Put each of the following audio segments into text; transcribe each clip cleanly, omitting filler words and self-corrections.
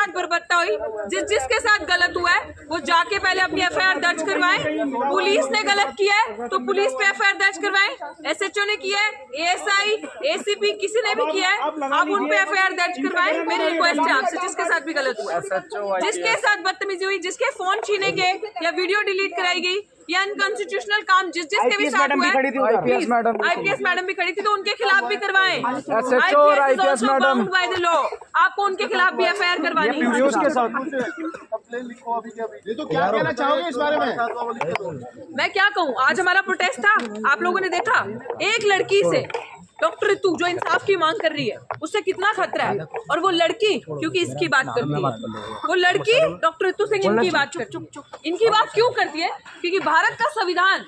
साथ बर्बरता हुई, जिसके साथ गलत हुआ है वो जाके पहले अपनी एफआईआर दर्ज करवाएं। पुलिस ने गलत किया है तो पुलिस पे एफआईआर दर्ज करवाएं। एसएचओ ने किया है, एएसआई, एसीपी किसी ने भी किया है, आप उन पे एफआईआर दर्ज करवाएं। मेरी रिक्वेस्ट है आपसे, जिसके साथ भी गलत हुआ, जिसके साथ बदतमीजी हुई, जिसके फोन छीने गए या वीडियो डिलीट कराई गई या अनकॉन्स्टिट्यूशनल काम जिसके भी साथ हुआ है, आईपीएस मैडम भी खड़ी थी तो उनके खिलाफ भी करवाएं। IPS madam by the law, आपको उनके खिलाफ भी एफआईआर करवानी है। उसके साथ तो क्या कहना चाहोगे इस बारे में? मैं क्या कहूँ, आज हमारा प्रोटेस्ट था, आप लोगों ने देखा, एक लड़की से डॉक्टर ऋतु जो इंसाफ की मांग कर रही है उससे कितना खतरा है, और वो लड़की क्योंकि इसकी बात करती है, वो लड़की डॉक्टर ऋतु सिंह इनकी बात इनकी बात क्यों करती है? क्योंकि भारत का संविधान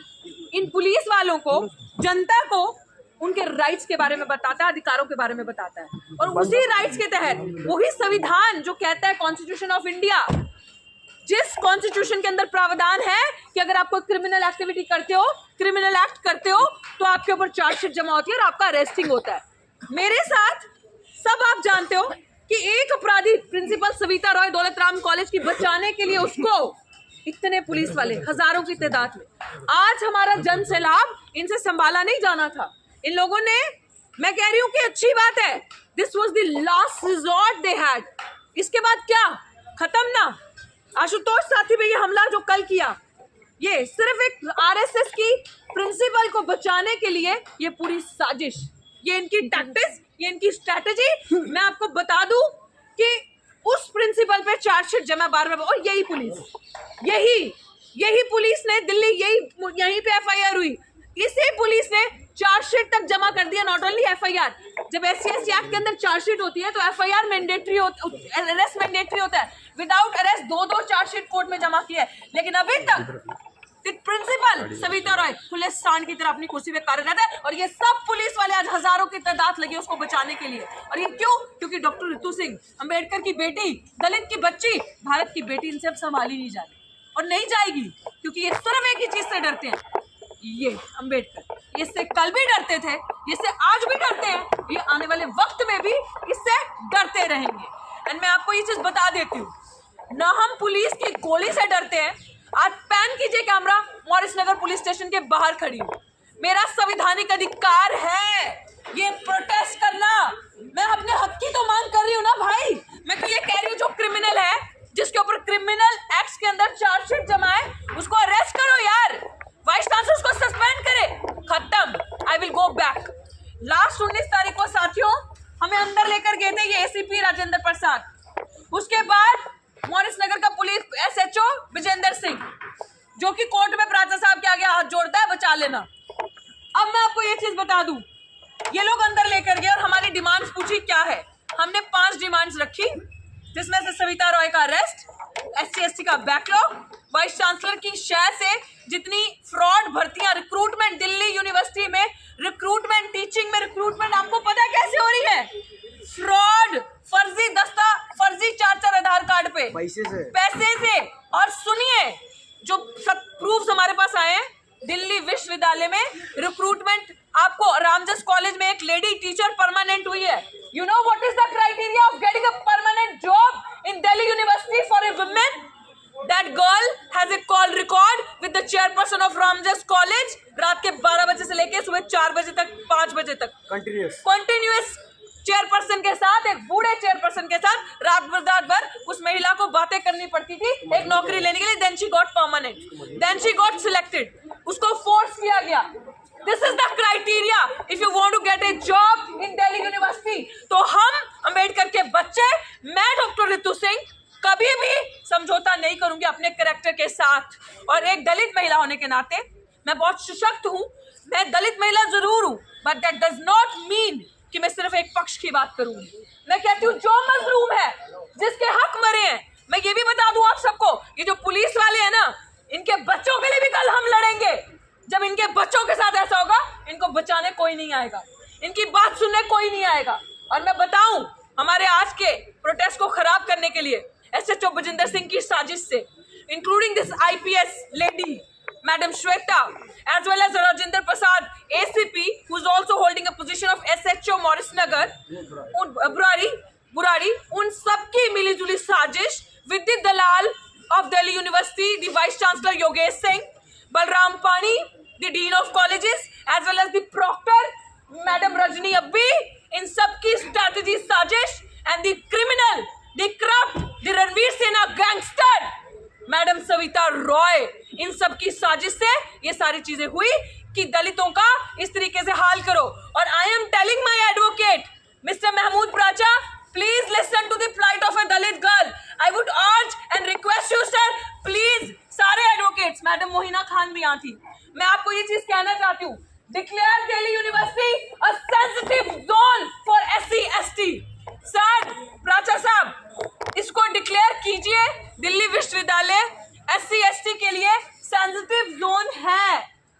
इन पुलिस वालों को, जनता को उनके राइट्स के बारे में बताता है, अधिकारों के बारे में बताता है, और उसी राइट्स के तहत वही संविधान जो कहता है कॉन्स्टिट्यूशन ऑफ इंडिया, जिस कॉन्स्टिट्यूशन के अंदर प्रावधान है कि अगर आप कोई क्रिमिनल एक्टिविटी करते हो, क्रिमिनल एक्ट करते हो, तो आपके ऊपर चार्जशीट जमा होती है और आपका अरेस्टिंग होता है। मेरे साथ सब आप जानते हो कि एक अपराधी प्रिंसिपल सविता रॉय दौलत राम कॉलेज की बचाने के लिए उसको इतने पुलिस वाले हजारों की तादाद में, आज हमारा जन सैलाब इनसे संभाला नहीं जाना था। इन लोगों ने, मैं कह रही हूँ कि अच्छी बात है, this was the last resort they had. इसके बाद क्या खत्म ना? आशुतोष साथी पे ये हमला जो कल किया, ये सिर्फ एक आरएसएस की प्रिंसिपल को बचाने के लिए ये पूरी साजिश, ये इनकी टैक्टिक्स, ये इनकी स्ट्रैटेजी। मैं आपको बता दूं कि उस प्रिंसिपल पे चार्जशीट जमा बार-बार, और यही पुलिस ने दिल्ली, यहीं पे एफआईआर हुई, इसी पुलिस ने चार्जशीट तक जमा कर दिया। नॉट ओनली एफआईआर, जब एससी/एसटी एक्ट के अंदर चार्जशीट होती है तो एफआईआर मैंडेटरी अरेस्ट मैंडेटरी होता है, विदाउट अरेस्ट दो चार्जशीट कोर्ट में जमा किया है। लेकिन अभी तक प्रिंसिपल सविता रॉय खुले सांड की तरह अपनी कुर्सी पे कार्यरत है, और ये सब पुलिस वाले आज हजारों की तादाद लगी उसको बचाने के लिए। और ये क्यों? क्योंकि डॉक्टर ऋतु सिंह, अंबेडकर की बेटी, दलित की बच्ची, भारत की बेटी, इनसे अब संभाली नहीं जाती और नहीं जाएगी, क्योंकि ये सिर्फ एक ही चीज से डरते हैं, ये अंबेडकर। इससे कल भी डरते थे, इससे आज भी डरते हैं, ये आने वाले वक्त में भी इससे डरते रहेंगे। एंड मैं आपको ये चीज बता देती हूँ, ना हम पुलिस की गोली से डरते हैं। आज पैन कीजिए कैमरा, मॉरिस नगर पुलिस स्टेशन के बाहर खड़ी हूँ, मेरा संवैधानिक अधिकार है ये प्रोटेस्ट करना। मैं अपने हक की तो मांग कर रही हूँ ना भाई। मैं तो ये कह रही हूँ जो क्रिमिनल है, जिसके ऊपर क्रिमिनल एक्ट्स के अंदर चार्जशीट जमा है, उसको अरेस्ट करो यार, वाइस चांसलर उसको सस्पेंड करे, खत्म। I will go back. Last 19 तारीख को साथियों हमें अंदर लेकर गए थे ये एसीपी राजेंद्र प्रसाद, उसके बाद मॉरिस नगर का पुलिस एसएचओ विजेंद्र सिंह, जो कि कोर्ट में प्राचा साहब के आगे हाथ जोड़ता है, बचा लेना। अब मैं आपको ये चीज बता दूं, ये लोग अंदर लेकर गए और हमारी डिमांड्स पूछी क्या है। हमने 5 डिमांड्स रखी, जिसमें से सविता रॉय का अरेस्ट, एससी/एसटी का बैकलॉग, वाइस चांसलर की शय से जितनी फ्रॉड भर्तियां, रिक्रूटमेंट, दिल्ली यूनिवर्सिटी में रिक्रूटमेंट, टीचिंग में रिक्रूटमेंट, आपको पता है कैसे हो रही है? फ्रॉड, फर्जी फर्जी 4 आधार कार्ड पे पैसे से। और सुनिए, जो सब प्रूफ्स हमारे पास आए हैं, दिल्ली विश्वविद्यालय में रिक्रूटमेंट, आपको रामजस कॉलेज में एक लेडी टीचर परमानेंट हुई है। You know what is the criteria of getting a permanent job in Delhi university for a women? That girl has a call record with the chairperson of Ramjas College, रात के 12 बजे से लेके सुबह 4 बजे तक, 5 बजे तक कंटिन्यूअस चेयरपर्सन के साथ, एक बूढ़े चेयरपर्सन के साथ रात भर उस महिला को बातें करनी पड़ती थी एक नौकरी लेने के लिए। Then she got permanent, then she got selected, उसको फोर्स किया गया। This is the criteria if you want to get a job in Delhi university. तो हम अंबेडकर के बच्चे, मैं डॉक्टर ऋतु सिंह कभी भी समझौता नहीं करूंगी अपने कैरेक्टर के साथ। और एक दलित महिला होने के नाते मैं बहुत सशक्त हूं, मैं दलित महिला जरूर हूं, but that does not mean कि मैं सिर्फ एक पक्ष की बात करूंगी। मैं कहती हूँ जो मजलूम है, जिसके हक मरे हैं, मैं ये भी बता दूं आप सबको, ये जो पुलिस वाले हैं ना, इनके बच्चों के लिए भी कल हम लड़ेंगे। जब इनके बच्चों के साथ ऐसा होगा, इनको बचाने कोई नहीं आएगा, इनकी बात सुनने कोई नहीं आएगा। और मैं बताऊं, हमारे आज के प्रोटेस्ट को खराब करने के लिए एसएचओ विजेंद्र सिंह की साजिश से, including this IPS lady Madam Shweta, as well as Rajendra Prasad, ACP, who is also holding a position of SHO Morris Nagar, Burari, उन सबकी मिलीजुली साजिश साजिश with the Dalal of Delhi University, the Vice Chancellor Yogesh Singh, Balram Pani, the Dean of Colleges, as well as the Proctor, Madam Rajni Abbi, in सबकी strategy साजिश, and the criminal, the corrupt, the Ranveer Sena gangster, Madam Savita Roy, इन सबकी साजिश से ये सारी चीजें हुई कि दलितों का इस तरीके से हाल करो. और I am telling my advocate, Mr. Mahmood Pracha, please listen to the plight of a Dalit girl. I would urge and request you, sir, please, सारे advocates, Madam Mohina Khan भी यहाँ थी. मैं आपको ये चीज कहना चाहती हूँ. Declare Delhi University a sensitive zone for SC/ST. Sir, Pracha साहब, इसको डिक्लेयर कीजिए. दिल्ली विश्वविद्यालय SC/ST के लिए सेंसिटिव जोन है.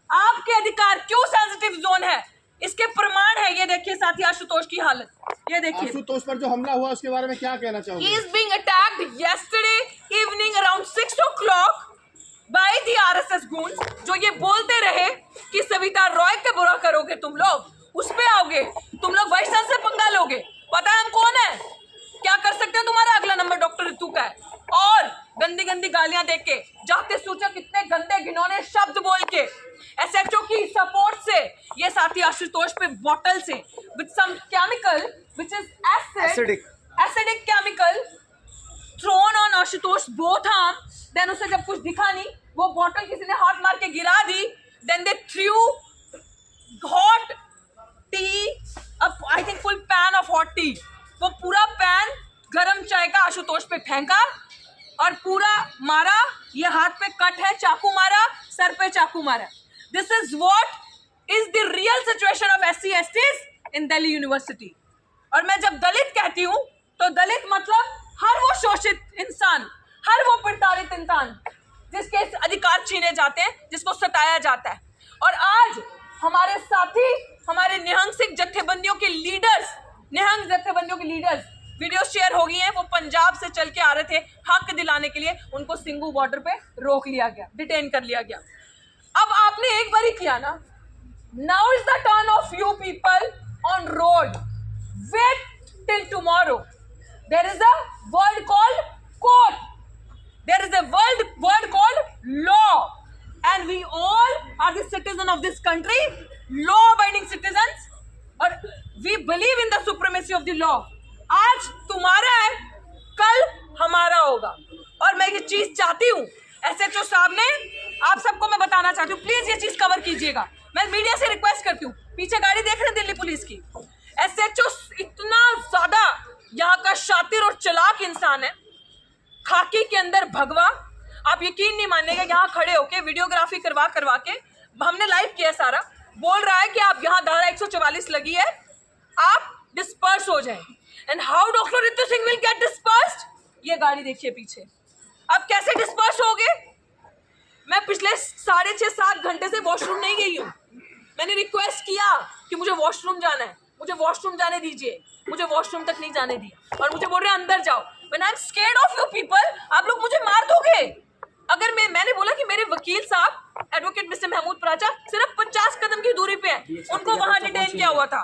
आपके अधिकार क्यों सेंसिटिव जोन है, इसके प्रमाण है. ये देखिए साथी आशुतोष की हालत. ये देखिए आशुतोष पर जो हमला हुआ उसके बारे में क्या कहना चाहोगे? He is being attacked yesterday evening around 6 o'clock by the RSS goons, जो ये बोलते रहे कि सविता रॉय के बुरा करोगे तुम लोग, उस पे आओगे तुम लोग, वाइस चांसलर से पंगा लोगे. पता है हम कौन है, क्या कर सकते हैं. तुम्हारा अगला नंबर डॉक्टर ऋतु का है. और गंदी गंदी गालियां देख के, जाते सूचक इतने गंदे घिनौने शब्द बोल के, SHO की सपोर्ट से ये साथी आशुतोष पे बॉटल से with some chemical which is acidic chemical thrown on Ashutosh both arm. Then उसे जब कुछ दिखा नहीं, वो बॉटल किसी ने हाथ मार के गिरा दी. Then they threw hot tea, I think full pan of hot tea. वो पूरा पैन गरम चाय का आशुतोष पे फेंका और पूरा मारा. ये हाथ पे कट है, चाकू मारा, सर पे चाकू मारा. This is what is the real situation of SC/STs in Delhi University. और मैं जब दलित कहती हूँ तो दलित मतलब हर वो शोषित इंसान, हर वो प्रताड़ित इंसान जिसके अधिकार छीने जाते हैं, जिसको सताया जाता है. और आज हमारे साथी, हमारे निहंग सिख जत्थेबंदियों के लीडर्स, वीडियो शेयर हो गई हैं. वो पंजाब से चल के आ रहे थे हक दिलाने के लिए, उनको सिंगू बॉर्डर पे रोक लिया गया, डिटेन कर लिया गया. अब आपने एक बार ही किया ना. Now is the turn of you people on road. Wait till tomorrow. There is a word called court. There is a word called law, and we all are the citizens of this country, law-abiding citizens, और we believe in the supremacy of the law. आज तुम्हारा है, कल हमारा होगा. और मैं ये चीज चाहती हूँ, SHO साहब ने, आप सबको मैं बताना चाहती हूँ, प्लीज ये चीज कवर कीजिएगा. मैं मीडिया से रिक्वेस्ट करती हूँ. पीछे गाड़ी देख रहे हैं दिल्ली पुलिस की. SHO इतना ज्यादा यहाँ का शातिर और चालाक इंसान है, खाकी के अंदर भगवा. आप यकीन नहीं मानेगा, यहाँ खड़े होके वीडियोग्राफी करवा के हमने लाइव किया सारा. बोल रहा है कि आप यहाँ धारा 144 लगी है, आप डिस्पर्स हो जाएं. And how doctor Ritu Singh will get dispersed. ये गाड़ी देखिए पीछे. अब कैसे डिस्पर्स होगे. मैं पिछले 6.5-7 घंटे से वॉशरूम नहीं गई हूँ. मैंने रिक्वेस्ट किया कि मुझे वॉशरूम जाना है, मुझे वॉशरूम जाने दीजिए. मुझे वॉशरूम तक नहीं जाने दिया और मुझे बोल रहे हैं अंदर जाओ. When I'm scared of you people, आप लोग मुझे मार दोगे. अगर मैंने बोला कि मेरे वकील साहब एडवोकेट मिस्टर महमूद प्राचा सिर्फ 50 कदम की दूरी पे हैं, उनको वहां डिटेन किया हुआ था,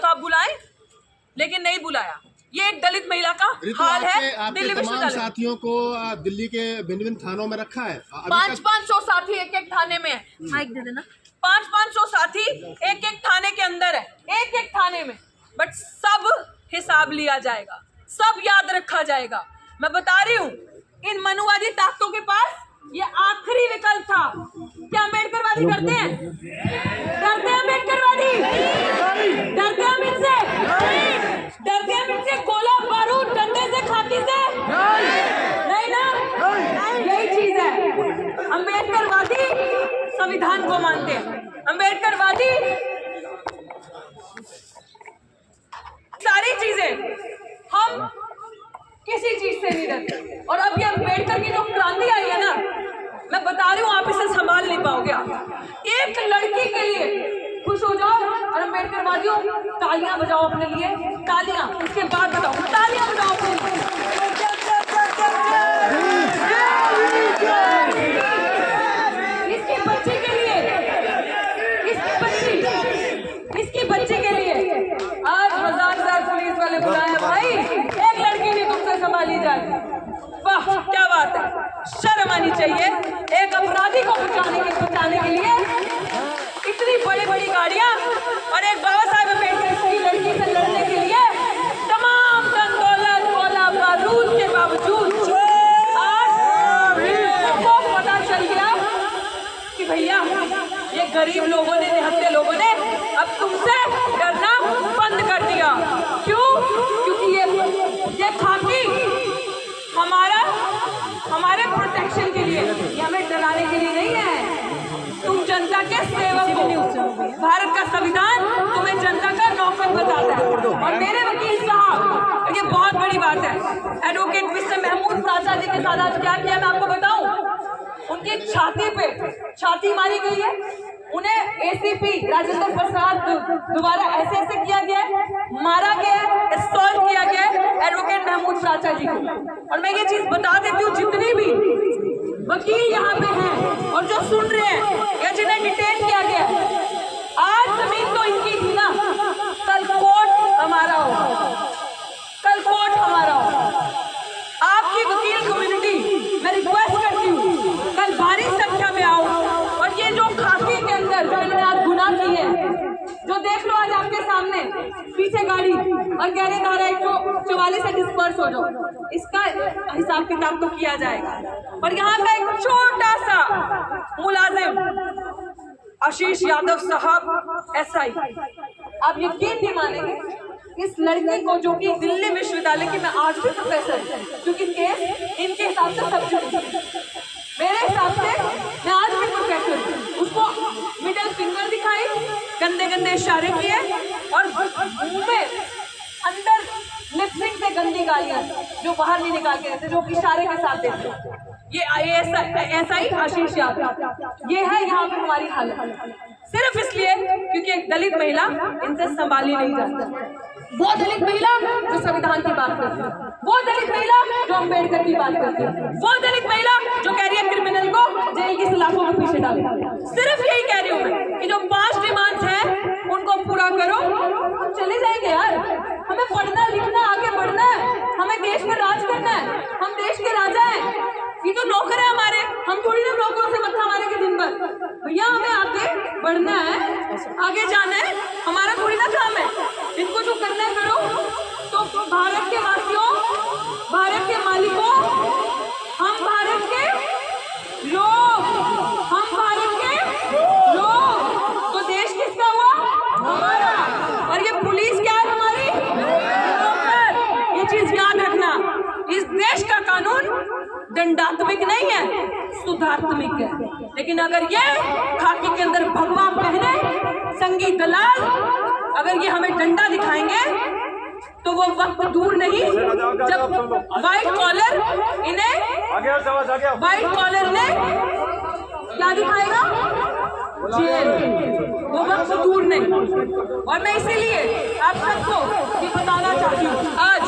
आप बुलाएं, लेकिन नहीं बुलाया. ये एक दलित महिला का हाल है. दिल्ली विश्वविद्यालय साथियों को दिल्ली के भिन्न थानों में रखा है. 500 साथी एक थाने में है. माइक दे देना. 500 साथी एक थाने के अंदर है, एक थाने में. बट सब हिसाब लिया जाएगा, सब याद रखा जाएगा. मैं बता रही हूँ, इन मनुवादी ताकतों के पास ये आखिरी विकल्प था. क्या अम्बेडकरवादी डरते हैं? अम्बेडकरवादी डरते हैं इनसे? डरते हैं इनसे? गोला बारूद डंडे से, खाकी से नहीं ना. यही चीज है. अम्बेडकरवादी संविधान को मानते हैं. अम्बेडकरवादी सारी चीजें, हम किसी चीज से नहीं डरते. और अब ये अम्बेडकर की जो क्रांति आई है ना, मैं बता रही हूँ, आप इसे संभाल नहीं पाओगे. एक लड़की के लिए खुश हो जाओ और अम्बेडकर वादियों तालियां बजाओ अपने लिए. तालियां, उसके बाद बताओ, तालियां बजाओ अपने लिए. इसके बच्चे के लिए, इसके बच्चे के लिए आज 1000 पुलिस वाले बुलाए. भाई एक लड़की नहीं तुमसे संभाली जा आनी चाहिए एक अपराधी को बचाने के लिए। इतनी बड़ी बड़ी गाड़ियां और एक बाबा साहेब अम्बेडकर की लड़की से लड़ने के लिए तमाम धन दौलत गोला बारूद के बावजूद आज सबको पता चल गया कि भैया ये गरीब लोगों ने, निहत्थे लोगों ने अब तुमसे डरना बंद कर दिया। क्यों? क्योंकि ये खाकी हमारे प्रोटेक्शन के लिए, ये हमें डराने के लिए नहीं है। तुम जनता के सेवक हो। भारत का संविधान तुम्हें जनता का नौकर बताता है। और मेरे वकील साहब, ये बहुत बड़ी बात है, एडवोकेट मिस्टर महमूद राजा जी के साथ आज क्या किया मैं आपको बताऊं। उनकी छाती पे छाती मारी गई है, उन्हें एसीपी राजेंद्र प्रसाद दोबारा ऐसे किया गया, मारा गया, असॉल्ट किया गया एडवोकेट महमूद राजा जी को। और मैं ये चीज बता देती हूँ, जितने भी वकील यहाँ पे हैं और जो सुन रहे हैं या जिन्हें डिटेन किया गया, आज जमीन तो इनकी थी ना, कल कोर्ट हमारा हो, कल कोर्ट हमारा हो। आपकी वकील कम्युनिटी मैं रिक्वेस्ट करती हूँ, कल भारी संख्या में आओ और ये जो खाकी के अंदर जो इन्होंने आज गुनाह की है, जो देख लो आज आपके सामने पीछे गाड़ी और कह रहे धारा 144 से डिस्पर्स हो जाओ, इसका हिसाब किताब तो किया जाएगा। और यहाँ का एक छोटा सा मुलाजिम आशीष यादव साहब एसआई, आप यकीन नहीं मानेंगे, इस लड़की को जो कि दिल्ली विश्वविद्यालय की, मैं आज भी प्रोफेसर, क्योंकि केस इनके हिसाब से सब मेरे हिसाब से मैं आज भी प्रोफेसर हूँ, उसको मिडिल फिंगर दिखाई, गंदे गंदे इशारे किए और मुंह में अंदर लिपसिंग से गंदी गालियां जो बाहर नहीं निकाल के देते, जो इशारे के साथ देते। ये एसआई आशीष यादव, ये है यहाँ पे हमारी हालत, सिर्फ इसलिए क्योंकि एक दलित महिला इनसे संभाली नहीं जाती। वो दलित महिला जो संविधान की बात करती है, वो दलित महिला जो अम्बेडकर की बात करती है, वो दलित महिला जो कह रही है क्रिमिनल को जेल की सलाखों में पीछे डालो। सिर्फ यही कह रही हूँ मैं कि जो 5 डिमांड्स हैं उनको पूरा करो, हम चले जाएंगे यार। हमें पढ़ना लिखना आगे बढ़ना है, हमें देश में राज करना है, हम देश के राजा हैं, ये तो नौकर है हमारे, हम थोड़ी ना नौकरों से मत्था मारेंगे दिन भर। भैया हमें आगे बढ़ना है, आगे जाना है, हमारा थोड़ी ना काम है। इनको जो करना है करो। तो भारत के वासियों, भारत के मालिकों, हम भारत के लोग, हम भारत के लोग, तो देश किसका हुआ? हमारा। और ये पुलिस क्या है? हमारी नौकर। ये चीज याद रखना, इस देश का कानून दंडात्मक नहीं है, सुधारात्मक है। लेकिन अगर ये खाकी के अंदर भगवा पहने संगी दलाल, अगर ये हमें डंडा दिखाएंगे तो वो वक्त दूर नहीं जब व्हाइट कॉलर इन्हें, व्हाइट कॉलर ने क्या दिखाएगा? जेल। वो वक्त दूर नहीं। और मैं इसीलिए आप सबको ये बताना चाहती हूँ, आज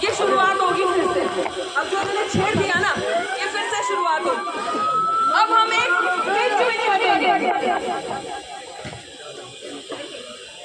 ये शुरुआत होगी फिर से। अब जो उन्होंने छेड़ दिया ना, ये फिर से शुरुआत होगी।